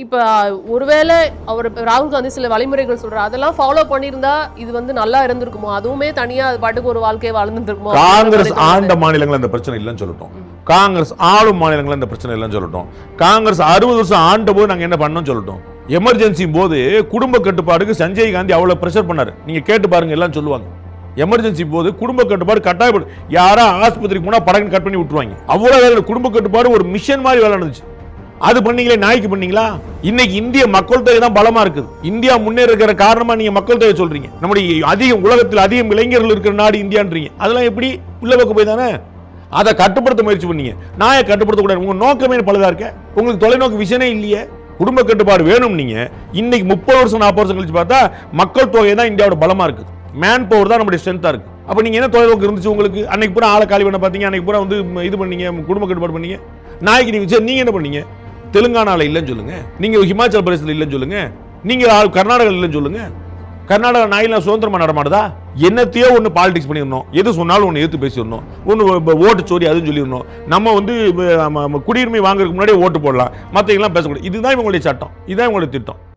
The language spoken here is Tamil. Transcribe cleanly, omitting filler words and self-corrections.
இப்ப ஒருவேளை அவர் ராகுல் காந்தி சில வழிமுறைகள் சொல்றாரு, அதெல்லாம் ஃபாலோ பண்ணியிருந்தா இது வந்து நல்லா இருந்திருக்குமோ, அதுவுமே தனியா அது பாட்டுக்கு ஒரு வாழ்க்கையை வாழ்ந்துருக்குமோ. காங்கிரஸ் ஆண்ட மாநிலங்கள் அந்த பிரச்சனை இல்லைன்னு சொல்லட்டும், காங்கிரஸ் ஆளும் மாநிலங்கள் அந்த பிரச்சனை இல்லைன்னு சொல்லட்டும், காங்கிரஸ் 60 வருஷம் ஆண்ட போது நாங்க என்ன பண்ணோம் சொல்லட்டும். எமர்ஜென்சி போது குடும்ப கட்டுப்பாடுக்கு சஞ்சய் காந்தி அவ்வளவு பிரஷர் பண்ணாரு. நீங்க கேட்டு பாருங்க, எல்லாம் சொல்லுவாங்க. எமர்ஜென்சி போது குடும்ப கட்டுப்பாடு கட்டாயப்படும். யாரா ஆஸ்பத்திரிக்கு போனா படகு கட் பண்ணி விட்டுருவாங்க. அவ்வளவு குடும்ப கட்டுப்பாடு ஒரு மிஷன் மாதிரி வேலை நடந்துச்சு. அது பண்ணீங்களே, நாய்க்கு பண்ணீங்களா? இன்னைக்கு இந்திய மக்கள் தொகை தான் பலமா இருக்குது. இந்தியா முன்னேற இருக்கிற காரணமா நீங்க மக்கள் தொகை சொல்றீங்க. நம்முடைய உலகத்தில் அதிகம் இளைஞர்கள் இருக்கிற நாடு இந்தியான்றீங்க. அதெல்லாம் எப்படி உள்ள பக்கம் போய் தானே அதை கட்டுப்படுத்த முயற்சி பண்ணீங்க. நாயை கட்டுப்படுத்த கூடாது. உங்க நோக்கமே பலதா இருக்க. உங்களுக்கு தொலைநோக்கு விஷனே இல்லையே. குடும்ப கட்டுப்பாடு வேணும். நீங்க இன்னைக்கு 30 வருஷம் 40 வருஷம் கழிச்சு பார்த்தா மக்கள் தொகை தான் இந்தியாவோட பலமா இருக்குது. மேன் பவர் தான் நம்முடைய ஸ்ட்ரென்த்தா இருக்கு. அப்ப நீங்க என்ன தொலைநோக்கு இருந்துச்சு உங்களுக்கு? அன்னைக்கு பூரா ஆளை காலி பண்ண பாத்தீங்க, அன்னைக்கு பூரா வந்து இது பண்ணீங்க, குடும்ப கட்டுப்பாடு பண்ணீங்க. நாய்க்கு நீங்க என்ன பண்ணீங்க? தெலுங்கானால இல்லைன்னு சொல்லுங்க, நீங்க ஹிமாச்சல் பிரதேசத்தில் இல்லைன்னு சொல்லுங்க, நீங்க கர்நாடகா இல்லைன்னு சொல்லுங்க. கர்நாடகா நாயெல்லாம் சுதந்திரமா நடமாடுதா? என்னத்தையோ ஒன்று பாலிடிக்ஸ் பண்ணிடணும், எது சொன்னாலும் ஒன்று எடுத்து பேசிடணும், ஒன்று ஓட்டு சோரி அதுன்னு சொல்லிடணும். நம்ம வந்து குடியுரிமை வாங்குறதுக்கு முன்னாடியே ஓட்டு போடலாம், மற்றவங்களாம் பேசக்கூடாது. இதுதான் இவங்களுடைய சட்டம், இதுதான் இவங்களுடைய திட்டம்.